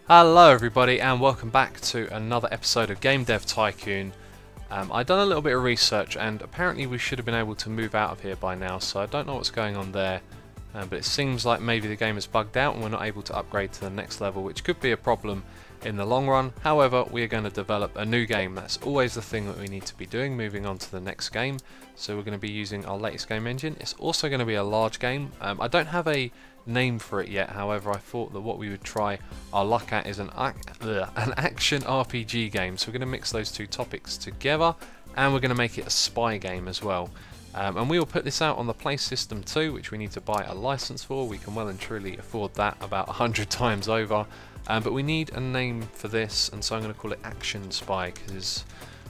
Hello everybody and welcome back to another episode of Game Dev Tycoon. I've done a little bit of research and apparently we should have been able to move out of here by now, so I don't know what's going on there, but it seems like maybe the game is bugged out and we're not able to upgrade to the next level, which could be a problem in the long run. However, we are going to develop a new game. That's always the thing that we need to be doing, moving on to the next game. So we're going to be using our latest game engine. It's also going to be a large game. I don't have a name for it yet, however I thought that what we would try our luck at is an action RPG game. So we're going to mix those two topics together and we're going to make it a spy game as well. And we will put this out on the Play System 2, which we need to buy a license for. We can well and truly afford that about 100 times over. But we need a name for this, and so I'm going to call it Action Spy because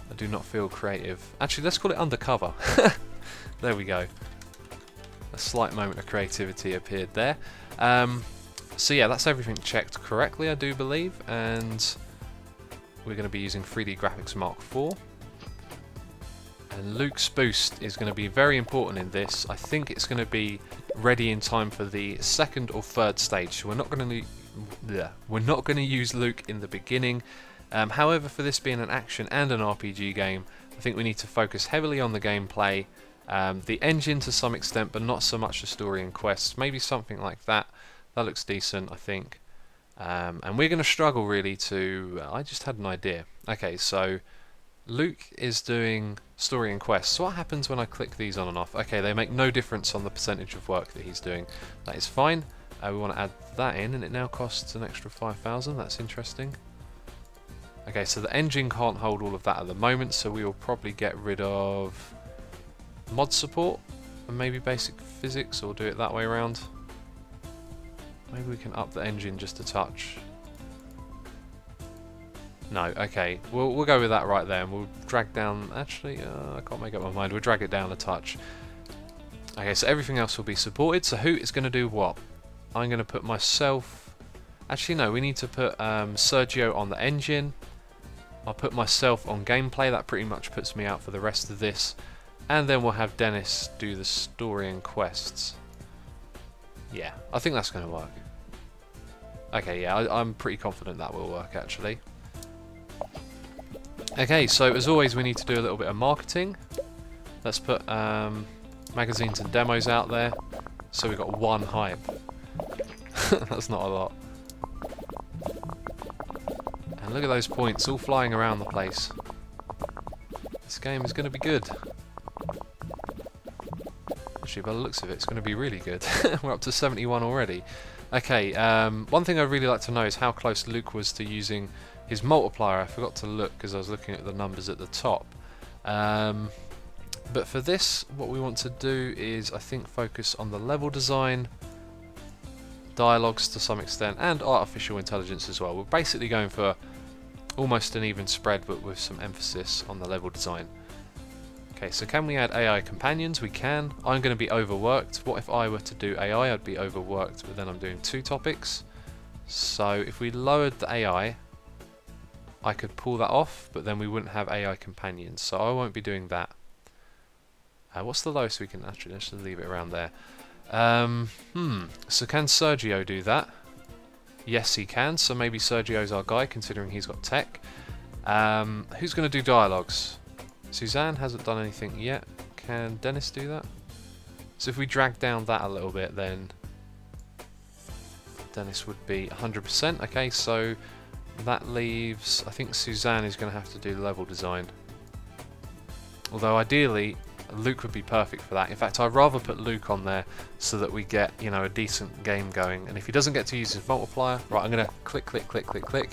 I do not feel creative. Actually, let's call it Undercover. There we go. A slight moment of creativity appeared there. So yeah, that's everything checked correctly, I do believe, and we're going to be using 3D Graphics Mark IV. And Luke's boost is going to be very important in this. I think it's going to be ready in time for the second or third stage. So we're not going to use Luke in the beginning. However, for this being an action and an RPG game, I think we need to focus heavily on the gameplay, the engine to some extent, but not so much the story and quests. Maybe something like that. That looks decent, I think. And we're going to struggle really to... I just had an idea. Okay, so Luke is doing story and quests. So what happens when I click these on and off? Okay, they make no difference on the percentage of work that he's doing. That is fine. We want to add that in, and it now costs an extra 5,000. That's interesting. Okay, so the engine can't hold all of that at the moment, so we will probably get rid of mod support and maybe basic physics, or do it that way around. Maybe we can up the engine just a touch. No, okay, we'll go with that right there, and we'll drag down. Actually, I can't make up my mind. We'll drag it down a touch. Okay, so everything else will be supported. So who is going to do what? I'm going to put myself... Actually, no, we need to put Sergio on the engine. I'll put myself on gameplay. That pretty much puts me out for the rest of this. And then we'll have Dennis do the story and quests. Yeah, I think that's going to work. Okay, yeah, I'm pretty confident that will work, actually. Okay, so as always, we need to do a little bit of marketing. Let's put magazines and demos out there. So we've got one hype. That's not a lot. And look at those points all flying around the place. This game is going to be good. Actually, by the looks of it, it's going to be really good. We're up to 71 already. Okay, one thing I'd really like to know is how close Luke was to using his multiplier. I forgot to look because I was looking at the numbers at the top. But for this, what we want to do is, I think, focus on the level design, dialogues to some extent, and artificial intelligence as well. We're basically going for almost an even spread, but with some emphasis on the level design. Okay, so can we add AI companions? We can. I'm going to be overworked. What if I were to do AI? I'd be overworked, but then I'm doing two topics. So if we lowered the AI, I could pull that off, but then we wouldn't have AI companions, so I won't be doing that. What's the lowest we can... Actually, let's just leave it around there. So can Sergio do that? Yes, he can. So maybe Sergio's our guy, considering he's got tech. Who's going to do dialogues? Suzanne hasn't done anything yet. Can Dennis do that? So if we drag down that a little bit, then Dennis would be 100%. Okay, so that leaves... I think Suzanne is going to have to do the level design. Although ideally, Luke would be perfect for that. In fact, I'd rather put Luke on there so that we get, you know, a decent game going. And if he doesn't get to use his multiplier, right, I'm going to click, click, click, click, click.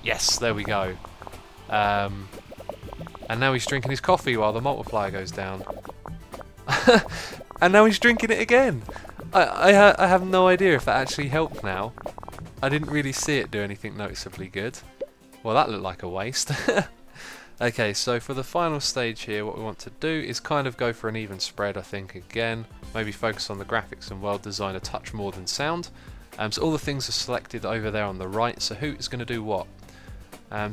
Yes, there we go. And now he's drinking his coffee while the multiplier goes down. And now he's drinking it again. I have no idea if that actually helped now. I didn't really see it do anything noticeably good. Well, that looked like a waste. Okay, so for the final stage here, what we want to do is kind of go for an even spread, I think, again. Maybe focus on the graphics and world design a touch more than sound. So all the things are selected over there on the right, so who is going to do what?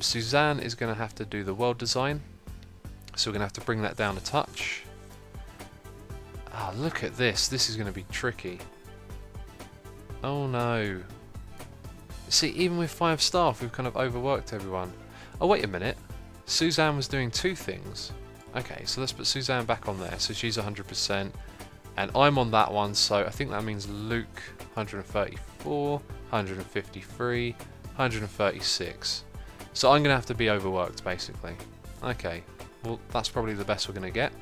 Suzanne is going to have to do the world design, so we're going to have to bring that down a touch. Ah, look at this. This is going to be tricky. Oh no. See, even with 5 staff, we've kind of overworked everyone. Oh, wait a minute. Suzanne was doing 2 things. Okay, so let's put Suzanne back on there. So she's 100%. And I'm on that one, so I think that means Luke, 134, 153, 136. So I'm going to have to be overworked, basically. Okay, well, that's probably the best we're going to get.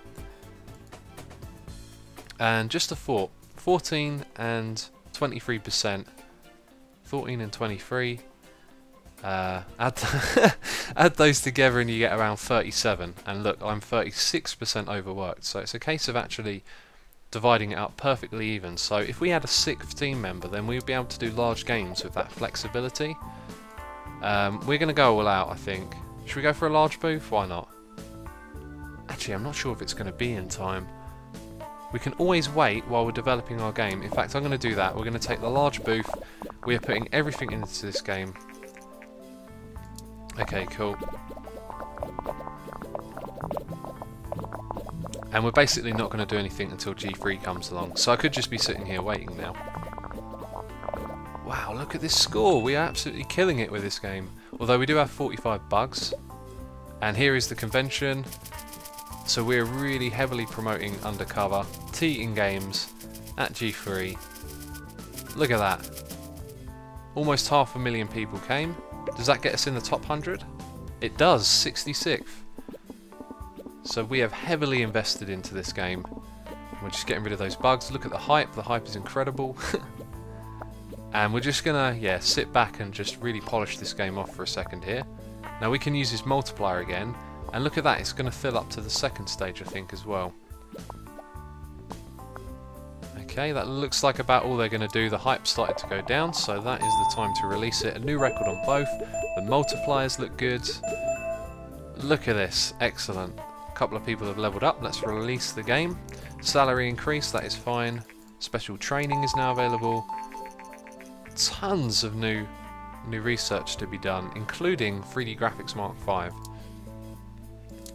And just a thought, 14 and 23%, 14 and 23, add, add those together and you get around 37. And look, I'm 36% overworked, so it's a case of actually dividing it up perfectly even. So if we had a 6th team member, then we'd be able to do large games with that flexibility. We're going to go all out, I think. Should we go for a large booth? Why not? Actually, I'm not sure if it's going to be in time. We can always wait while we're developing our game. In fact, I'm going to do that. We're going to take the large booth. We are putting everything into this game. Okay, cool. And we're basically not going to do anything until G3 comes along. So I could just be sitting here waiting now. Wow, look at this score. We are absolutely killing it with this game. Although we do have 45 bugs. And here is the convention. So we're really heavily promoting Undercover. T in games at G3. Look at that. Almost 500,000 people came. Does that get us in the top 100? It does, 66th. So we have heavily invested into this game. We're just getting rid of those bugs. Look at the hype is incredible. And we're just gonna, yeah, sit back and just really polish this game off for a second here. Now we can use this multiplier again. And look at that, it's going to fill up to the 2nd stage, I think, as well. Okay, that looks like about all they're going to do. The hype started to go down, so that is the time to release it. A new record on both. The multipliers look good. Look at this, excellent. A couple of people have leveled up. Let's release the game. Salary increase, that is fine. Special training is now available. Tons of new research to be done, including 3D Graphics Mark 5.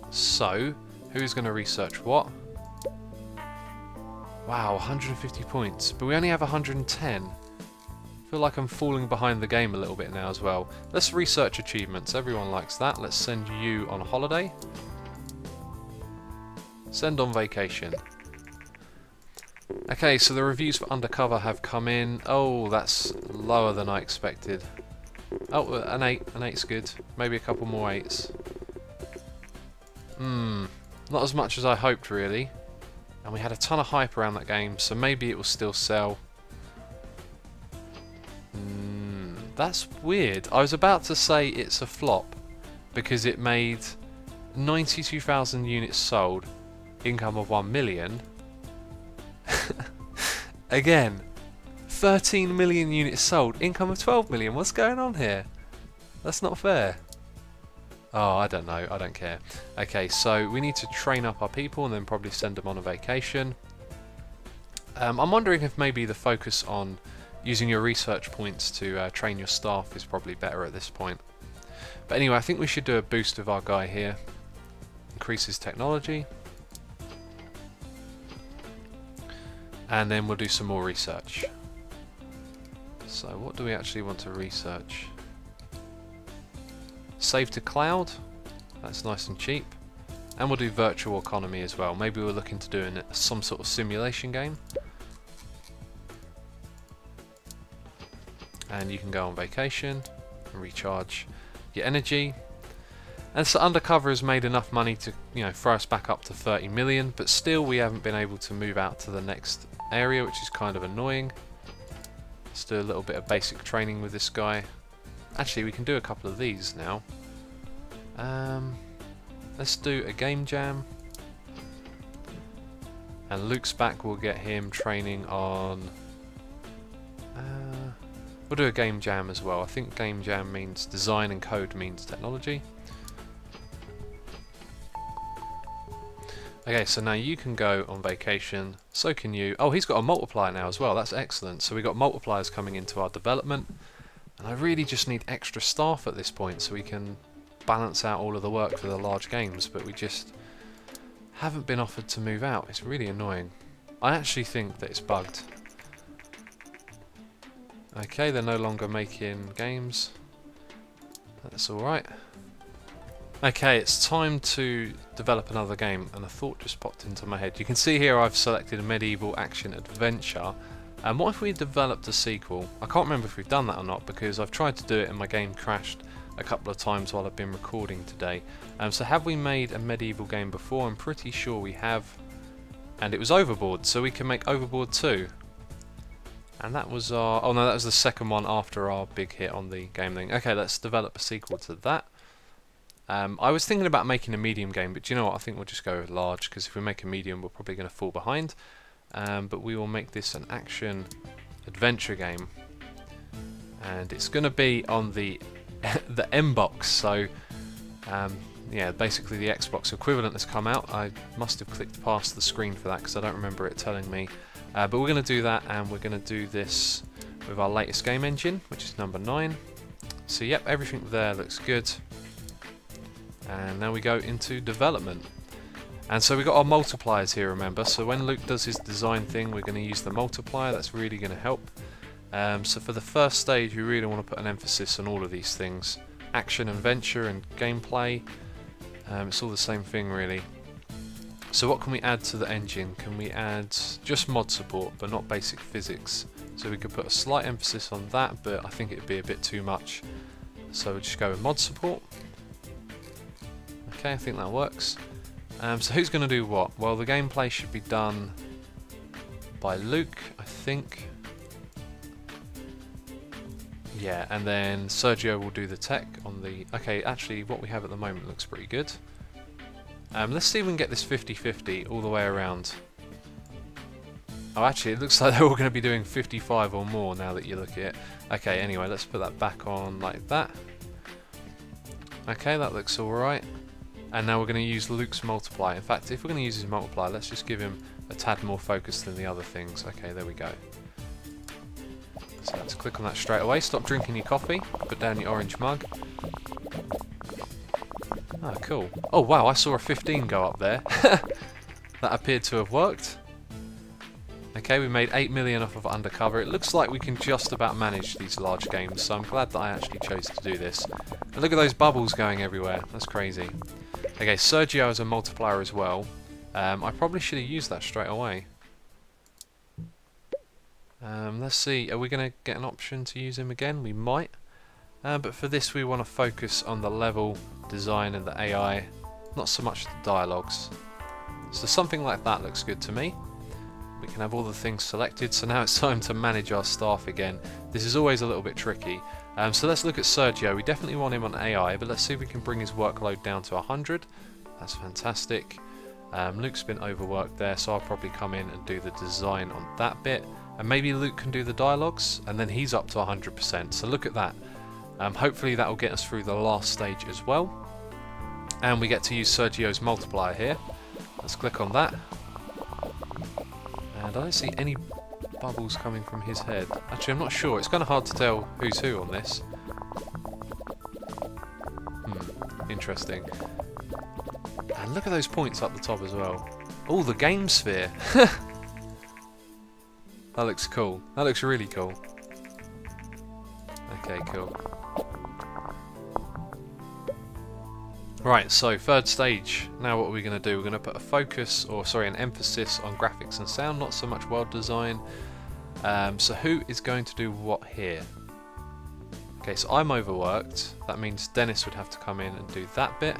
So, who's going to research what? Wow, 150 points, but we only have 110. I feel like I'm falling behind the game a little bit now as well. Let's research achievements, everyone likes that. Let's send you on holiday. Send on vacation. Okay, so the reviews for Undercover have come in. Oh, that's lower than I expected. Oh, an 8. An 8's good. Maybe a couple more 8s. Not as much as I hoped, really. And we had a ton of hype around that game, so maybe it will still sell. That's weird. I was about to say it's a flop because it made 92,000 units sold, income of 1 million. Again, 13 million units sold, income of 12 million. What's going on here? That's not fair. Oh, I don't know. I don't care. Okay, so we need to train up our people and then probably send them on a vacation. I'm wondering if maybe the focus on using your research points to train your staff is probably better at this point. But anyway, I think we should do a boost of our guy here. Increases technology. And then we'll do some more research. So what do we actually want to research? Save to cloud, that's nice and cheap. And we'll do virtual economy as well. Maybe we're looking to do some sort of simulation game. And you can go on vacation and recharge your energy. And so Undercover has made enough money to, you know, throw us back up to 30 million, but still we haven't been able to move out to the next area, which is kind of annoying. Let's do a little bit of basic training with this guy. Actually, we can do a couple of these now. Let's do a game jam. And Luke's back, we'll get him training on... we'll do a game jam as well. I think game jam means design and code means technology. Okay, so now you can go on vacation, so can you. Oh, he's got a multiplier now as well, that's excellent. So we've got multipliers coming into our development. And I really just need extra staff at this point so we can balance out all of the work for the large games, but we just haven't been offered to move out. It's really annoying. I actually think that it's bugged. Okay, they're no longer making games. That's alright. Okay, it's time to develop another game, and a thought just popped into my head. You can see here I've selected a medieval action adventure. And what if we developed a sequel? I can't remember if we've done that or not, because I've tried to do it and my game crashed a couple of times while I've been recording today. So have we made a medieval game before? I'm pretty sure we have. And it was Overboard, so we can make Overboard 2. And that was our... oh no, that was the second one after our big hit on the game thing. Okay, let's develop a sequel to that. I was thinking about making a medium game, but do you know what? I think we'll just go with large, because if we make a medium, we're probably going to fall behind. But we will make this an action adventure game, and it's going to be on the the M box. So yeah, basically the Xbox equivalent has come out. I must have clicked past the screen for that because I don't remember it telling me. But we're going to do that, and we're going to do this with our latest game engine, which is number 9. So yep, everything there looks good. And now we go into development. And so we've got our multipliers here, remember. So when Luke does his design thing, we're going to use the multiplier. That's really going to help. So for the first stage, we really want to put an emphasis on all of these things. Action, adventure, and gameplay. It's all the same thing, really. So what can we add to the engine? Can we add just mod support, but not basic physics? So we could put a slight emphasis on that, but I think it'd be a bit too much. So we'll just go with mod support. Okay, I think that works. So who's going to do what? Well, the gameplay should be done by Luke, I think. Yeah, and then Sergio will do the tech on the... okay, actually what we have at the moment looks pretty good. Let's see if we can get this 50-50 all the way around. Oh, actually it looks like they're all going to be doing 55 or more now that you look at it. Okay, anyway, let's put that back on like that. Okay, that looks alright. And now we're going to use Luke's multiplier. In fact, if we're going to use his multiplier, let's just give him a tad more focus than the other things. Okay, there we go. So let's click on that straight away. Stop drinking your coffee. Put down your orange mug. Ah, cool. Oh wow, I saw a 15 go up there. That appeared to have worked. Okay, we made 8 million off of Undercover. It looks like we can just about manage these large games, so I'm glad that I actually chose to do this. And look at those bubbles going everywhere. That's crazy. Okay, Sergio has a multiplier as well. I probably should have used that straight away. Let's see, are we going to get an option to use him again? We might. But for this we want to focus on the level design and the AI, not so much the dialogues. So something like that looks good to me. We can have all the things selected, so now it's time to manage our staff again. This is always a little bit tricky. So let's look at Sergio. We definitely want him on AI, but let's see if we can bring his workload down to 100. That's fantastic. Luke's been overworked there, so I'll probably come in and do the design on that bit. And maybe Luke can do the dialogues, and then he's up to 100%. So look at that. Hopefully that will get us through the last stage as well. And we get to use Sergio's multiplier here. Let's click on that. And I don't see any bubbles coming from his head. Actually, I'm not sure. It's kind of hard to tell who's who on this. Interesting. And look at those points up the top as well. Oh, the game sphere. That looks cool. That looks really cool. Okay, cool. Right, so third stage. Now what are we going to do? We're going to put a focus, or sorry, an emphasis on graphics and sound, not so much world design. So who is going to do what here? Okay, so I'm overworked. That means Dennis would have to come in and do that bit.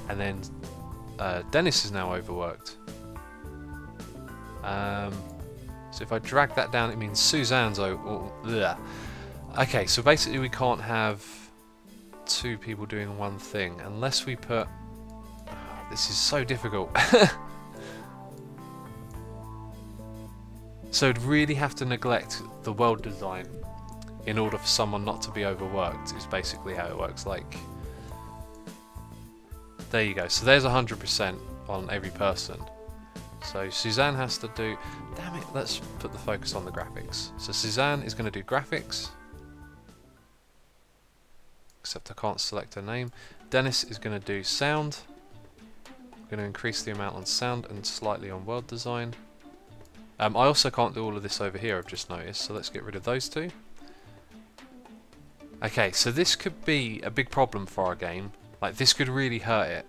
And then Dennis is now overworked. So if I drag that down, it means Suzanne's okay, so basically we can't have two people doing one thing unless we put... this is so difficult. So we'd really have to neglect the world design in order for someone not to be overworked, is basically how it works. Like, there you go. So there's 100% on every person. So Suzanne has to do... damn it, let's put the focus on the graphics. So Suzanne is going to do graphics. Except I can't select her name. Dennis is going to do sound. I'm going to increase the amount on sound and slightly on world design. I also can't do all of this over here, I've just noticed, so let's get rid of those two. Okay, so this could be a big problem for our game. Like, this could really hurt it.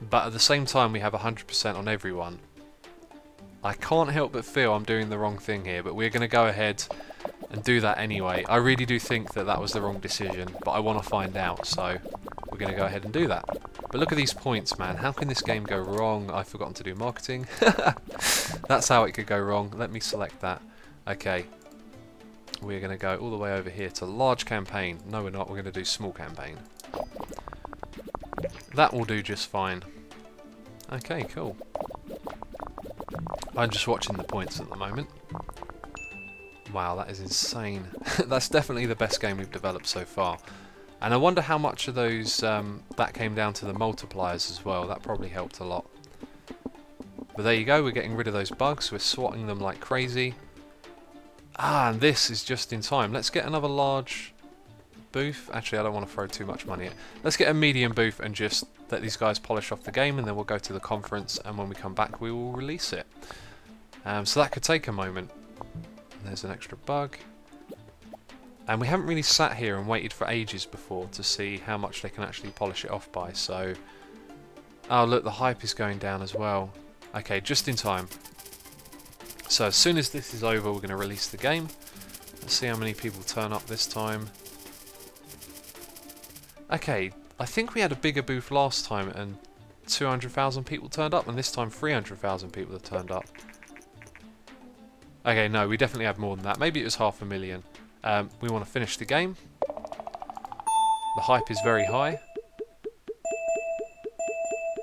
But at the same time, we have 100% on everyone. I can't help but feel I'm doing the wrong thing here, but we're going to go ahead and do that anyway. I really do think that that was the wrong decision, but I want to find out, so we're going to go ahead and do that. But look at these points, man. How can this game go wrong? I've forgotten to do marketing. That's how it could go wrong. Let me select that. Okay. We're going to go all the way over here to large campaign. No, we're not. We're going to do small campaign. That will do just fine. Okay, cool. I'm just watching the points at the moment. Wow, that is insane. That's definitely the best game we've developed so far. And I wonder how much of those that came down to the multipliers as well. That probably helped a lot. But there you go, we're getting rid of those bugs. We're swatting them like crazy. Ah, and this is just in time. Let's get another large booth. Actually, I don't want to throw too much money at it. Let's get a medium booth and just let these guys polish off the game, and then we'll go to the conference, and when we come back we will release it. So that could take a moment. There's an extra bug. And we haven't really sat here and waited for ages before to see how much they can actually polish it off by, so... Oh look, the hype is going down as well. Okay, just in time. So as soon as this is over, we're going to release the game. Let's see how many people turn up this time. Okay, I think we had a bigger booth last time and 200,000 people turned up, and this time 300,000 people have turned up. Okay, no, we definitely had more than that. Maybe it was 500,000. We want to finish the game. The hype is very high.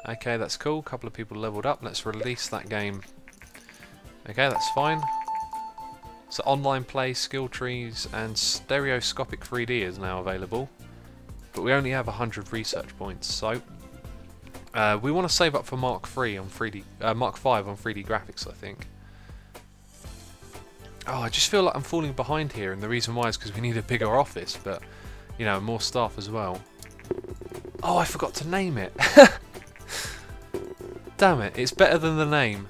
Okay, that's cool. A couple of people leveled up. Let's release that game. Okay, that's fine. So online play, skill trees, and stereoscopic 3D is now available. But we only have 100 research points, so we want to save up for Mark 3 on 3D, Mark 5 on 3D graphics, I think. Oh, I just feel like I'm falling behind here, and the reason why is because we need a bigger office, but, you know, more staff as well. Oh, I forgot to name it. Damn it, it's better than the name.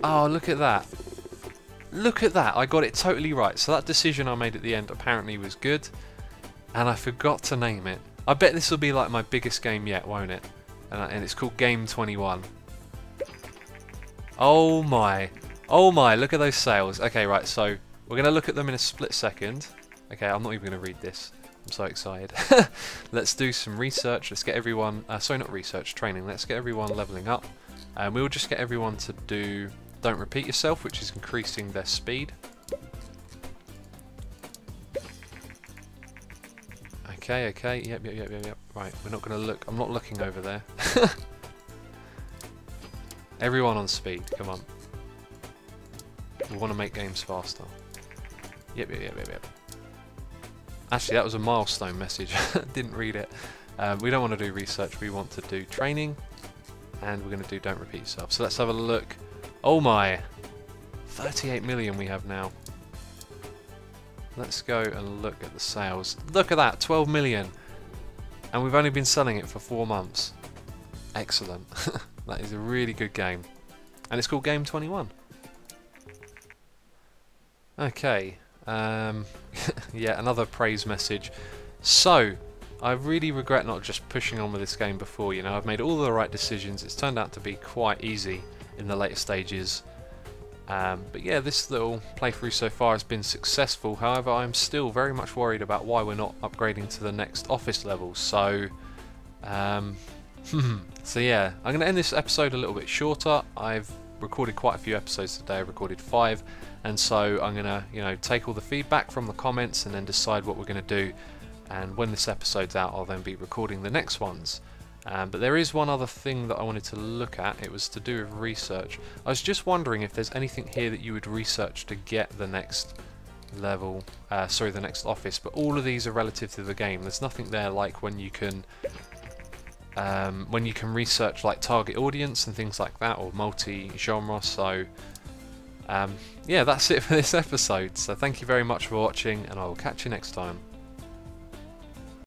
Oh, look at that. Look at that, I got it totally right. So that decision I made at the end apparently was good, and I forgot to name it. I bet this will be like my biggest game yet, won't it? And it's called Game 21. Oh my. Oh my, look at those sales. Okay, right, so we're going to look at them in a split second. Okay, I'm not even going to read this. I'm so excited. Let's do some research. Let's get everyone... sorry, not research, training. Let's get everyone leveling up. And we'll just get everyone to do Don't Repeat Yourself, which is increasing their speed. Okay, okay. Yep. Right, we're not going to look... I'm not looking over there. Everyone on speed, come on. We want to make games faster. Yep. Actually, that was a milestone message. Didn't read it. We don't want to do research. We want to do training. And we're going to do Don't Repeat Yourself. So let's have a look. Oh my. 38 million we have now. Let's go and look at the sales. Look at that. 12 million. And we've only been selling it for 4 months. Excellent. That is a really good game. And it's called Game 21. Okay, yeah, another praise message. So, I really regret not just pushing on with this game before, you know, I've made all the right decisions, it's turned out to be quite easy in the later stages. But yeah, this little playthrough so far has been successful, however I'm still very much worried about why we're not upgrading to the next office level, so... so yeah, I'm going to end this episode a little bit shorter. I've recorded quite a few episodes today, I've recorded 5, and so I'm going to, you know, take all the feedback from the comments and then decide what we're going to do, and when this episode's out I'll then be recording the next ones. But there is one other thing that I wanted to look at. It was to do with research. I was just wondering if there's anything here that you would research to get the next level, sorry, the next office, but all of these are relative to the game. There's nothing there like when you can research like target audience and things like that, or multi-genre. So yeah, that's it for this episode. So thank you very much for watching, and I will catch you next time.